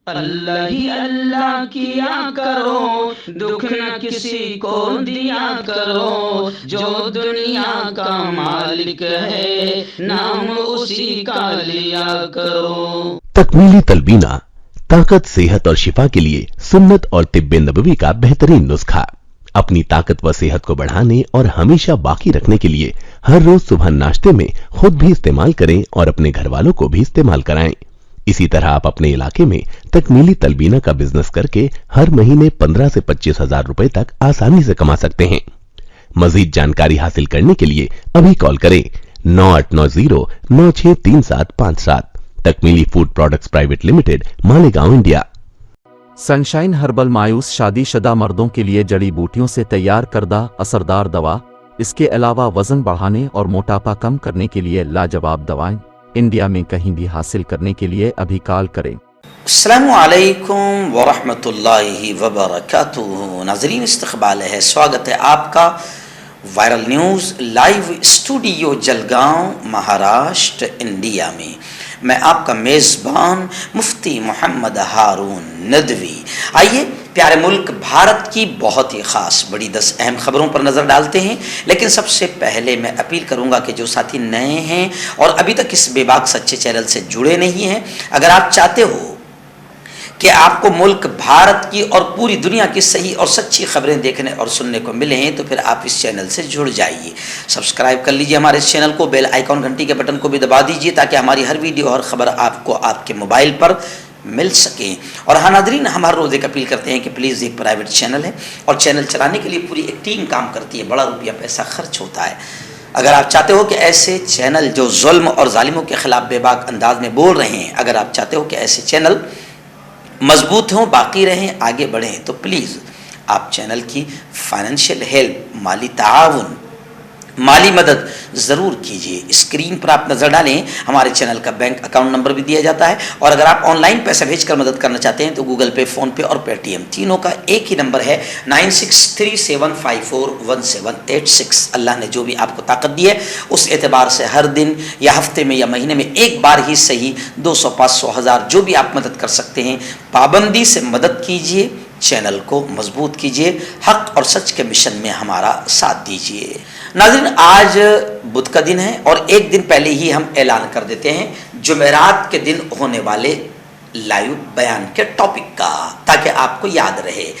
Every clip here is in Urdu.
اللہ ہی اللہ کیا کرو، دکھ نہ کسی کو دیا کرو، جو دنیا کا مالک ہے نام اسی کا لیا کرو۔ تکمیلی تلبینہ طاقت، صحت اور شفا کے لیے سنت اور طب نبوی کا بہترین نسخہ۔ اپنی طاقت و صحت کو بڑھانے اور ہمیشہ باقی رکھنے کے لیے ہر روز صبح ناشتے میں خود بھی استعمال کریں اور اپنے گھر والوں کو بھی استعمال کرائیں۔ اسی طرح آپ اپنے علاقے میں تکمیلی تلبینہ کا بزنس کر کے ہر مہینے 15 سے 25 ہزار روپے تک آسانی سے کما سکتے ہیں۔ مزید جانکاری حاصل کرنے کے لیے ابھی کال کریں 9890963757۔ تکمیلی food products private limited, Malegaon, India. Sunshine herbal مایوس شادی شدہ مردوں کے لیے جڑی بوٹیوں سے تیار کردہ اثردار دوا۔ اس کے علاوہ وزن بڑھانے اور موٹاپا کم کرنے کے لیے لاجواب دوائیں انڈیا میں کہیں بھی حاصل کرنے کے لیے ابھی کال کریں۔ السلام علیکم ورحمۃ اللہ وبرکاتہ۔ ناظرین، استقبال ہے، سواگت ہے آپ کا viral news live studio Jalgaon, Maharashtra, India میں۔ میں آپ کا میزبان مفتی محمد ہارون ندوی۔ آئیے پیارے ملک بھارت کی بہت ہی خاص بڑی 10 اہم خبروں پر نظر ڈالتے ہیں، لیکن سب سے پہلے میں اپیل کروں گا کہ جو ساتھی نئے ہیں اور ابھی تک اس بے باک سچے چینل سے جڑے نہیں ہیں، اگر آپ چاہتے ہو کہ آپ کو ملک بھارت کی اور پوری دنیا کی صحیح اور سچی خبریں دیکھنے اور سننے کو ملیں تو پھر آپ اس چینل سے جڑ جائیے۔ سبسکرائب کر لیجئے ہمارے اس چینل کو، بیل آئیکن گھنٹی کے بٹن کو بھی دبا دیجئے تاکہ ہماری ہر ویڈیو اور خبر آپ کو آپ کے موبائل پر مل سکیں۔ اور ہاں ناظرین، ہم ہر روز ایک اپیل کرتے ہیں کہ پلیز ایک پرائیویٹ چینل ہے اور چینل چلانے کے لیے پوری ایک ٹیم کام کرتی ہے، بڑا روپیہ پیسہ خرچ ہوتا ہے۔ اگر آپ چاہتے ہو کہ ایسے چینل جو ظلم اور ظالموں کے خلاف بے باک انداز میں بول رہے ہیں، اگر آپ چاہتے ہو کہ ایسے چینل مضبوط ہوں، باقی رہیں، آگے بڑھیں، تو پلیز آپ چینل کی فائنینشیل ہیلپ، مالی تعاون، مالی مدد ضرور کیجیے۔ اسکرین پر آپ نظر ڈالیں، ہمارے چینل کا بینک اکاؤنٹ نمبر بھی دیا جاتا ہے، اور اگر آپ آن لائن پیسہ بھیج کر مدد کرنا چاہتے ہیں تو گوگل پے، فون پے اور پے ٹی ایم تینوں کا ایک ہی نمبر ہے 9637541786۔ اللہ نے جو بھی آپ کو طاقت دی ہے اس اعتبار سے ہر دن یا ہفتے میں یا مہینے میں ایک بار ہی صحیح 200، 500، 1000 جو بھی آپ مدد کر سکتے ہیں پابندی سے مدد کیجیے، چینل کو مضبوط کیجیے، حق اور سچ کے مشن میں ہمارا ساتھ دیجیے۔ ناظرین، آج بدھ کا دن ہے اور ایک دن پہلے ہی ہم اعلان کر دیتے ہیں جمعرات کے دن ہونے والے لائیو بیان کے ٹاپک کا، تاکہ آپ کو یاد رہے۔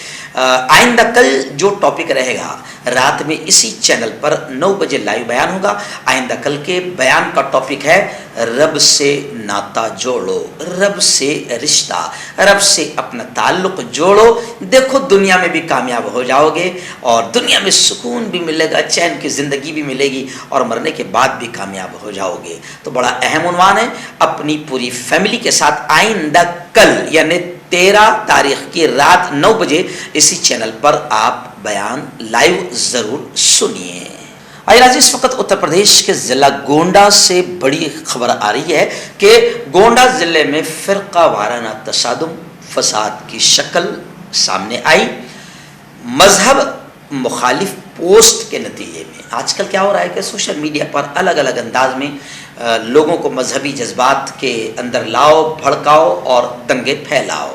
آئندہ کل جو ٹاپک رہے گا رات میں اسی چینل پر 9 بجے لائیو بیان ہوگا۔ آئندہ کل کے بیان کا ٹاپک ہے رب سے ناتا جوڑو، رب سے رشتہ، رب سے اپنا تعلق جوڑو، دیکھو دنیا میں بھی کامیاب ہو جاؤ گے اور دنیا میں سکون بھی ملے گا، چین کی زندگی بھی ملے گی اور مرنے کے بعد بھی کامیاب ہو جاؤ گے۔ تو بڑا اہم عنوان ہے، اپنی پوری فیملی کے ساتھ آئندہ کل یعنی 13 تاریخ کی رات 9 بجے اسی چینل پر آپ بیان لائیو ضرور سنیے۔ آئیے اس وقت اتر پردیش کے ضلع گونڈا سے بڑی خبر آ رہی ہے کہ گونڈا ضلع میں فرقہ وارانہ تصادم، فساد کی شکل سامنے آئی۔ مذہب مخالف پوسٹ کے نتیجے میں آج کل کیا ہو رہا ہے کہ سوشل میڈیا پر الگ الگ انداز میں لوگوں کو مذہبی جذبات کے اندر لاؤ، بھڑکاؤ اور دنگے پھیلاؤ۔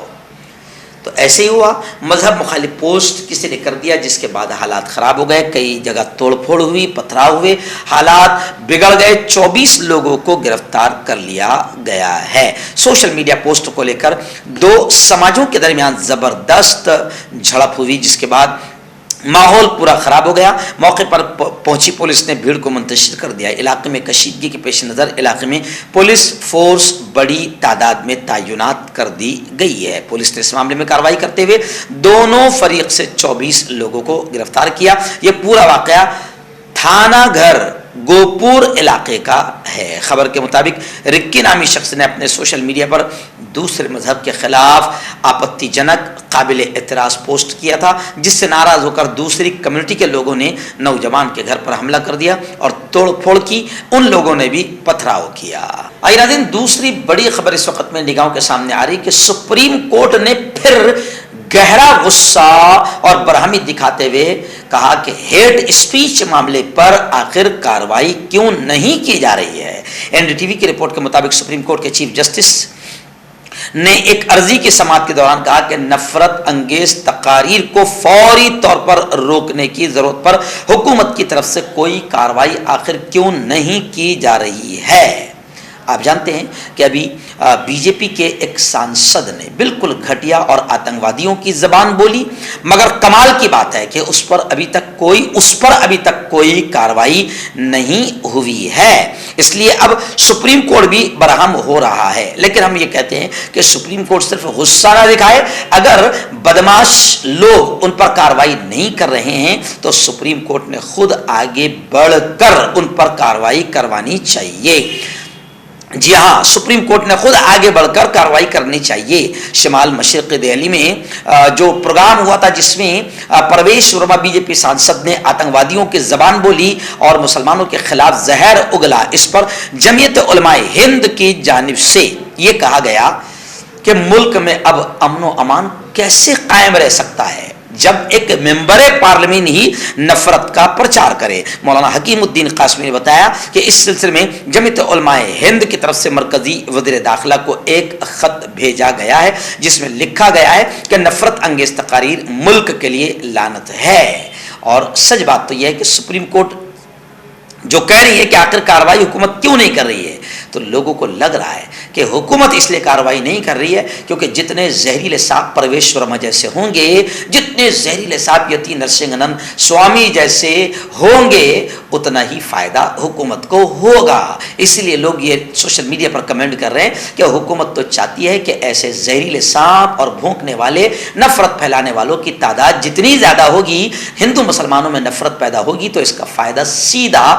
تو ایسے ہی ہوا، مذہب مخالف پوسٹ کسی نے کر دیا جس کے بعد حالات خراب ہو گئے، کئی جگہ توڑ پھوڑ ہوئی، پتھراؤ ہوئے، حالات بگڑ گئے، 24 لوگوں کو گرفتار کر لیا گیا ہے۔ سوشل میڈیا پوسٹ کو لے کر 2 سماجوں کے درمیان زبردست جھڑپ ہوئی، جس کے بعد ماحول پورا خراب ہو گیا۔ موقع پر پہنچی پولیس نے بھیڑ کو منتشر کر دیا۔ علاقے میں کشیدگی کے پیش نظر علاقے میں پولیس فورس بڑی تعداد میں تعینات کر دی گئی ہے۔ پولیس نے اس معاملے میں کارروائی کرتے ہوئے دونوں فریق سے 24 لوگوں کو گرفتار کیا۔ یہ پورا واقعہ تھانہ گھر گوپور علاقے کا ہے۔ خبر کے مطابق رکی نامی شخص نے اپنے سوشل میڈیا پر دوسرے مذہب کے خلاف آپتی جنک قابل اعتراض پوسٹ کیا تھا، جس سے ناراض ہو کر دوسری کمیونٹی کے لوگوں نے نوجوان کے گھر پر حملہ کر دیا اور توڑ پھوڑ کی، ان لوگوں نے بھی پتھراؤ کیا۔ آئیے ناظرین، دوسری بڑی خبر اس وقت میں نگاہوں کے سامنے آ رہی کہ سپریم کورٹ نے پھر گہرا غصہ اور برہمی دکھاتے ہوئے کہا کہ ہیٹ اسپیچ معاملے پر آخر کارروائی کیوں نہیں کی جا رہی ہے۔ این ڈی ٹی وی کی رپورٹ کے مطابق سپریم کورٹ کے چیف جسٹس نے ایک عرضی کی سماعت کے دوران کہا کہ نفرت انگیز تقاریر کو فوری طور پر روکنے کی ضرورت پر حکومت کی طرف سے کوئی کارروائی آخر کیوں نہیں کی جا رہی ہے۔ آپ جانتے ہیں کہ ابھی بی جے پی کے ایک سانسد نے بالکل گھٹیا اور آتنکوادیوں کی زبان بولی، مگر کمال کی بات ہے کہ اس پر ابھی تک کوئی کارروائی نہیں ہوئی ہے۔ اس لیے اب سپریم کورٹ بھی برہم ہو رہا ہے، لیکن ہم یہ کہتے ہیں کہ سپریم کورٹ صرف غصہ نہ دکھائے، اگر بدماش لوگ ان پر کارروائی نہیں کر رہے ہیں تو سپریم کورٹ نے خود آگے بڑھ کر ان پر کارروائی کروانی چاہیے۔ جی ہاں، سپریم کورٹ نے خود آگے بڑھ کر کارروائی کرنی چاہیے۔ شمال مشرق دہلی میں جو پروگرام ہوا تھا جس میں پرویش ورما بی جے پی سانسد نے آتنکوادیوں کی زبان بولی اور مسلمانوں کے خلاف زہر اگلا، اس پر جمعیت علماء ہند کی جانب سے یہ کہا گیا کہ ملک میں اب امن و امان کیسے قائم رہ سکتا ہے جب ایک ممبر پارلیمنٹ ہی نفرت کا پرچار کرے۔ مولانا حکیم الدین قاسمی نے بتایا کہ اس سلسلے میں جمعیت علماء ہند کی طرف سے مرکزی وزیر داخلہ کو ایک خط بھیجا گیا ہے جس میں لکھا گیا ہے کہ نفرت انگیز تقاریر ملک کے لیے لعنت ہے۔ اور سچ بات تو یہ ہے کہ سپریم کورٹ جو کہہ رہی ہے کہ آخر کارروائی حکومت کیوں نہیں کر رہی ہے، تو لوگوں کو لگ رہا ہے کہ حکومت اس لیے کارروائی نہیں کر رہی ہے کیونکہ جتنے زہریلے سانپ پرویش ورما جیسے ہوں گے، جتنے زہریلے سانپ یتی نرسنگھنن سوامی جیسے ہوں گے، اتنا ہی فائدہ حکومت کو ہوگا۔ اسی لیے لوگ یہ سوشل میڈیا پر کمنٹ کر رہے ہیں کہ حکومت تو چاہتی ہے کہ ایسے زہریلے سانپ اور بھونکنے والے نفرت پھیلانے والوں کی تعداد جتنی زیادہ ہوگی، ہندو مسلمانوں میں نفرت پیدا ہوگی تو اس کا فائدہ سیدھا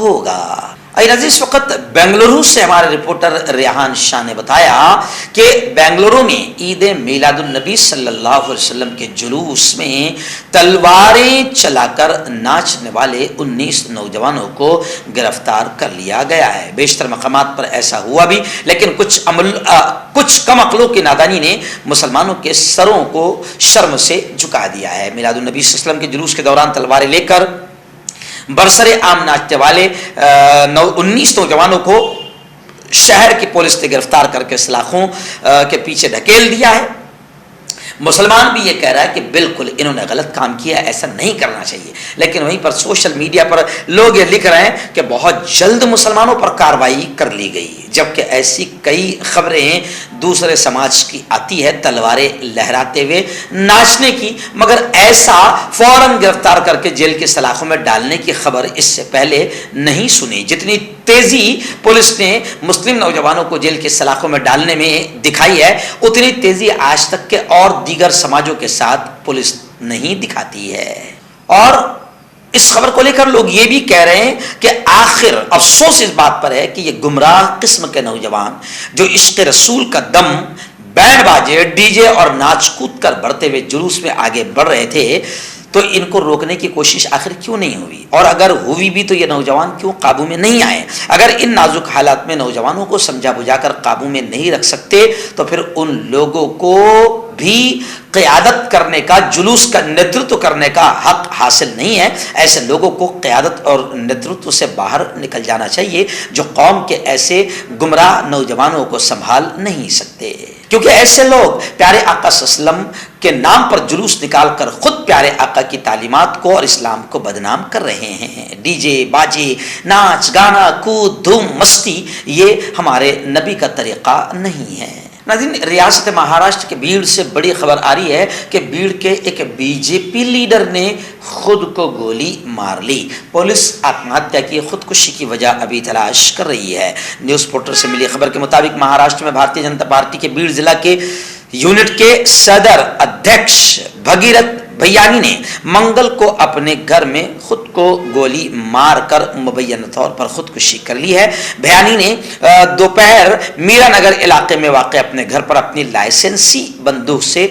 ہوگا۔ اس وقت بنگلورو سے ہمارے رپورٹر ریحان شاہ نے بتایا کہ بنگلورو میں عید میلاد النبی صلی اللہ علیہ وسلم کے جلوس میں تلواریں چلا کر ناچنے والے 19 نوجوانوں کو گرفتار کر لیا گیا ہے۔ بیشتر مقامات پر ایسا ہوا بھی، لیکن کچھ کم عقلوں کی نادانی نے مسلمانوں کے سروں کو شرم سے جھکا دیا ہے۔ میلاد النبی صلی اللہ علیہ وسلم کے جلوس کے دوران تلواریں لے کر برسرے عام ناچنے والے 19 نوجوانوں کو شہر کی پولیس نے گرفتار کر کے سلاخوں کے پیچھے دھکیل دیا ہے۔ مسلمان بھی یہ کہہ رہا ہے کہ بالکل انہوں نے غلط کام کیا، ایسا نہیں کرنا چاہیے، لیکن وہیں پر سوشل میڈیا پر لوگ یہ لکھ رہے ہیں کہ بہت جلد مسلمانوں پر کارروائی کر لی گئی، جبکہ ایسی کئی خبریں دوسرے سماج کی آتی ہے تلواریں لہراتے ہوئے ناچنے کی، مگر ایسا فوراً گرفتار کر کے جیل کی سلاخوں میں ڈالنے کی خبر اس سے پہلے نہیں سنی۔ جتنی تیزی پولیس نے مسلم نوجوانوں کو جیل کی سلاخوں میں ڈالنے میں دکھائی ہے، اتنی تیزی آج تک کے اور دیگر سماجوں کے ساتھ پولیس نہیں دکھاتی ہے۔ اور اس خبر کو لے کر لوگ یہ بھی کہہ رہے ہیں کہ آخر افسوس اس بات پر ہے کہ یہ گمراہ قسم کے نوجوان جو عشق رسول کا دم بینڈ باجے، ڈی جے اور ناچ کود کر بڑھتے ہوئے جلوس میں آگے بڑھ رہے تھے، تو ان کو روکنے کی کوشش آخر کیوں نہیں ہوئی؟ اور اگر ہوئی بھی تو یہ نوجوان کیوں قابو میں نہیں آئے؟ اگر ان نازک حالات میں نوجوانوں کو سمجھا بجھا کر قابو میں نہیں رکھ سکتے تو پھر ان لوگوں کو بھی قیادت کرنے کا، جلوس کا نیترتو کرنے کا حق حاصل نہیں ہے۔ ایسے لوگوں کو قیادت اور نیترتو سے باہر نکل جانا چاہیے جو قوم کے ایسے گمراہ نوجوانوں کو سنبھال نہیں سکتے، کیونکہ ایسے لوگ پیارے آقا صلی اللہ علیہ وسلم کے نام پر جلوس نکال کر خود پیارے آقا کی تعلیمات کو اور اسلام کو بدنام کر رہے ہیں۔ ڈی جے باجے، ناچ گانا، کود دھوم مستی، یہ ہمارے نبی کا طریقہ نہیں ہے۔ ناظرین، ریاست مہاراشٹر کے بیڑ سے بڑی خبر آ رہی ہے کہ بیڑ کے ایک بی جے پی لیڈر نے خود کو گولی مار لی۔ پولیس آتم ہتیا کی خودکشی کی وجہ ابھی تلاش کر رہی ہے۔ نیوز پورٹل سے ملی خبر کے مطابق مہاراشٹر میں بھارتیہ جنتا پارٹی کے بیڑ ضلع کے یونٹ کے صدر ادھیکش بھگیرتھ بھیانی نے منگل کو اپنے گھر میں خود کو گولی مار کر مبینہ طور پر خودکشی کر لی ہے۔ بھیانی نے دوپہر میرا نگر علاقے میں واقع اپنے گھر پر اپنی لائسنسی بندوق سے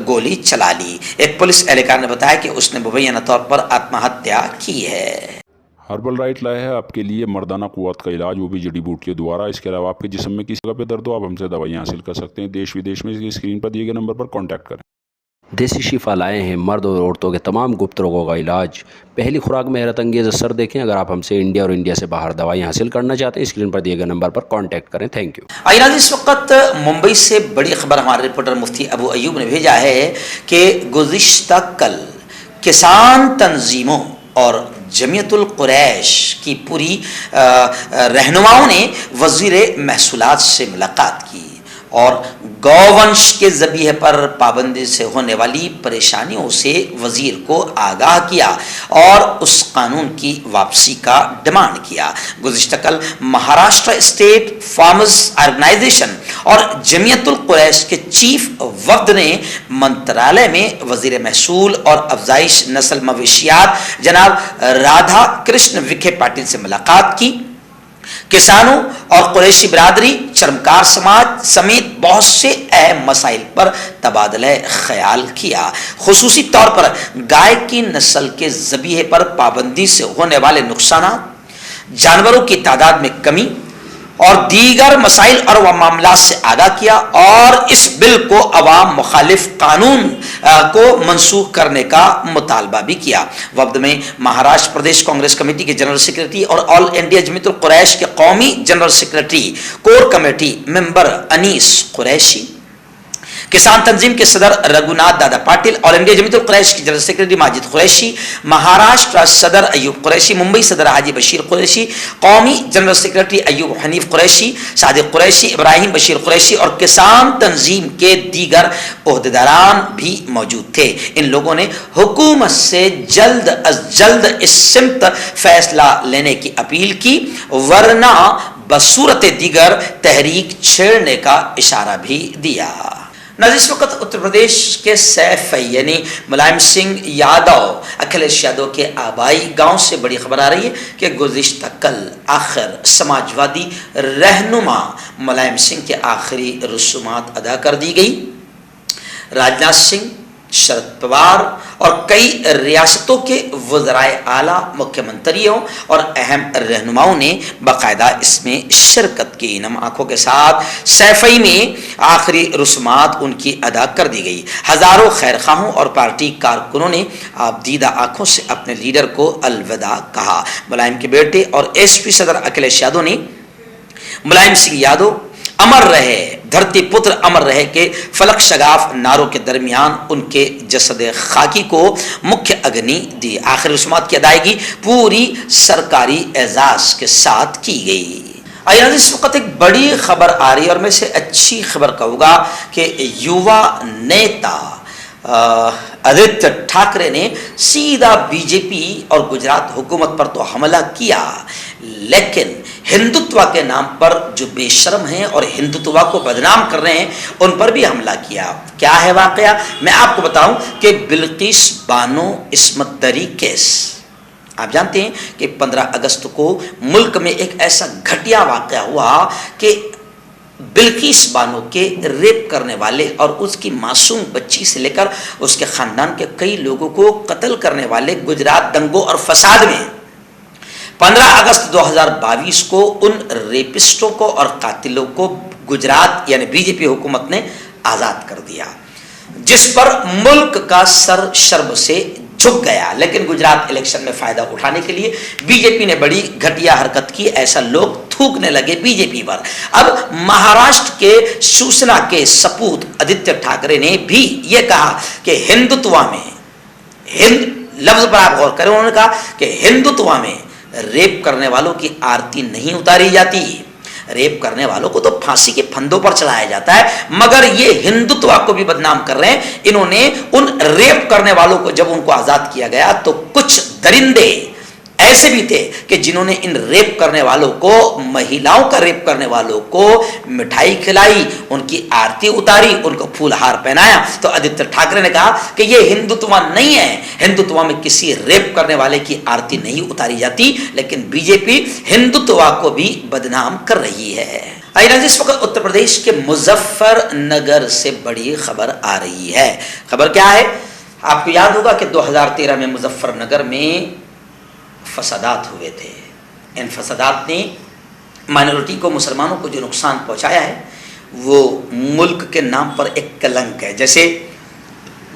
گولی چلا لی۔ ایک پولیس اہلکار نے بتایا کہ اس نے مبینہ طور پر آتم ہتیا کی ہے۔ ہربل رائٹ لائے ہے آپ کے لیے مردانہ قوت کا علاج، وہ بھی جڑی بوٹیوں دوارا۔ اس کے علاوہ آپ کے جسم میں کسی جگہ پہ درد ہو، آپ ہم سے دوائیاں حاصل کر سکتے ہیں۔ دیش ودیش میں اسکرین پر دیے گئے نمبر پر کانٹیکٹ کریں۔ دیسی شفا لائے ہیں مرد اور عورتوں کے تمام گپت روگوں کا علاج. پہلی خوراک میں حیرت انگیز اثر دیکھیں. اگر آپ ہم سے انڈیا اور انڈیا سے باہر دوائیں حاصل کرنا چاہتے ہیں اسکرین پر دیے گئے نمبر پر کانٹیکٹ کریں. Thank you. آئیے اس وقت ممبئی سے بڑی خبر ہمارے رپورٹر مفتی ابو ایوب نے بھیجا ہے کہ گزشتہ کل کسان تنظیموں اور جمعیت القریش کی پوری رہنماؤں نے وزیر محصولات سے ملاقات کی اور گوونش کے ذبیحے پر پابندی سے ہونے والی پریشانیوں سے وزیر کو آگاہ کیا اور اس قانون کی واپسی کا ڈیمانڈ کیا. گزشتہ کل مہاراشٹر اسٹیٹ فارمرز آرگنائزیشن اور جمعیت القریش کے چیف وفد نے منترالیہ میں وزیر محصول اور افزائش نسل مویشیات جناب رادھا کرشن وکھے پاٹل سے ملاقات کی. کسانوں اور قریشی برادری، چرمکار سماج سمیت بہت سے اہم مسائل پر تبادلہ خیال کیا. خصوصی طور پر گائے کی نسل کے ذبیحے پر پابندی سے ہونے والے نقصانات، جانوروں کی تعداد میں کمی اور دیگر مسائل اور معاملات سے آگاہ کیا اور اس بل کو عوام مخالف قانون کو منسوخ کرنے کا مطالبہ بھی کیا. وفد میں مہاراشٹر پردیش کانگریس کمیٹی کے جنرل سیکرٹری اور آل انڈیا جمعیت القریش کے قومی جنرل سیکرٹری کور کمیٹی ممبر انیس قریشی، کسان تنظیم کے صدر رگھوناتھ دادا پاٹل، آل انڈیا جمعیت القریش کی جنرل سیکرٹری ماجد قریشی، مہاراشٹر صدر ایوب قریشی، ممبئی صدر حاجی بشیر قریشی، قومی جنرل سیکرٹری ایوب حنیف قریشی، صادق قریشی، ابراہیم بشیر قریشی اور کسان تنظیم کے دیگر عہدیداران بھی موجود تھے. ان لوگوں نے حکومت سے جلد از جلد اس سمت فیصلہ لینے کی اپیل کی، ورنہ بصورت دیگر تحریک چھیڑنے کا اشارہ بھی دیا. اس وقت اتر پردیش کے سیف یعنی ملائم سنگھ یادو، اکھلیش یادو کے آبائی گاؤں سے بڑی خبر آ رہی ہے کہ گزشتہ کل آخر سماجوادی رہنما ملائم سنگھ کے آخری رسومات ادا کر دی گئی. راجناتھ سنگھ، شرد پوار اور کئی ریاستوں کے وزرائے اعلیٰ، مکھیہ منتریوں اور اہم رہنماؤں نے باقاعدہ اس میں شرکت کی. نم آنکھوں کے ساتھ سیفئی میں آخری رسومات ان کی ادا کر دی گئی. ہزاروں خیر خواہوں اور پارٹی کارکنوں نے آپ دیدہ آنکھوں سے اپنے لیڈر کو الوداع کہا. ملائم کے بیٹے اور ایس پی صدر اکھلیش یادو نے ملائم سنگھ یادو امر رہے، دھرتی پتر امر رہے کے فلک شگاف نعروں کے درمیان ان کے جسد خاکی کو مکھیہ اگنی دی. آخر رسومات کی ادائیگی پوری سرکاری اعزاز کے ساتھ کی گئی. اس وقت ایک بڑی خبر آ رہی ہے اور میں سے اچھی خبر کہوں گا کہ یووا نیتا آدتیہ ٹھاکرے نے سیدھا بی جے پی اور گجرات حکومت پر تو حملہ کیا، لیکن ہندوتوا کے نام پر جو بے شرم ہیں اور ہندوتوا کو بدنام کر رہے ہیں ان پر بھی حملہ کیا. کیا ہے واقعہ؟ میں آپ کو بتاؤں کہ بلقیس بانو عصمت دری کیس، آپ جانتے ہیں کہ 15 اگست کو ملک میں ایک ایسا گھٹیا واقعہ ہوا کہ بلقیس بانو کے ریپ کرنے والے اور اس کی معصوم بچی سے لے کر اس کے خاندان کے کئی لوگوں کو قتل کرنے والے گجرات دنگوں اور فساد میں 15 اگست 2022 کو ان ریپسٹوں کو اور قاتلوں کو گجرات یعنی بی جے پی حکومت نے آزاد کر دیا، جس پر ملک کا سر شرم سے جھک گیا. لیکن گجرات الیکشن میں فائدہ اٹھانے کے لیے بی جے پی نے بڑی گھٹیا حرکت کی، ایسا لوگ تھوکنے لگے بی جے پی پر. اب مہاراشٹر کے شیوسینا کے سپوت آدتیہ ٹھاکرے نے بھی یہ کہا کہ ہندوتوا میں لفظ پر آپ غور کریں، انہوں نے کہا کہ ہندوتوا میں ریپ کرنے والوں کی آرتی نہیں اتاری جاتی، ریپ کرنے والوں کو تو پھانسی کے پھندوں پر چلایا جاتا ہے، مگر یہ ہندوتوا کو بھی بدنام کر رہے ہیں. انہوں نے ان ریپ کرنے والوں کو جب ان کو آزاد کیا گیا تو کچھ درندے ایسے بھی تھے کہ جنہوں نے ان ریپ کرنے والوں کو، مہیلاؤں کا ریپ کرنے والوں کو مٹھائی کھلائی، ان کی آرتی اتاری، ان کو پھول ہار پہنایا. تو آدتیہ ٹھاکرے نے کہا کہ یہ ہندوتوا نہیں ہے، ہندوتوا میں کسی ریپ کرنے والے کی آرتی نہیں اتاری جاتی، لیکن بی جے پی ہندوتوا کو بھی بدنام کر رہی ہے. اس وقت اتر پردیش کے مظفر نگر سے بڑی خبر آ رہی ہے. خبر کیا ہے؟ آپ کو یاد ہوگا کہ 2013 میں مظفر نگر میں فسادات ہوئے تھے. ان فسادات نے مائنورٹی کو، مسلمانوں کو جو نقصان پہنچایا ہے وہ ملک کے نام پر ایک کلنک ہے. جیسے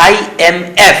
IMF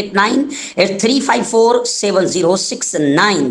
8983547069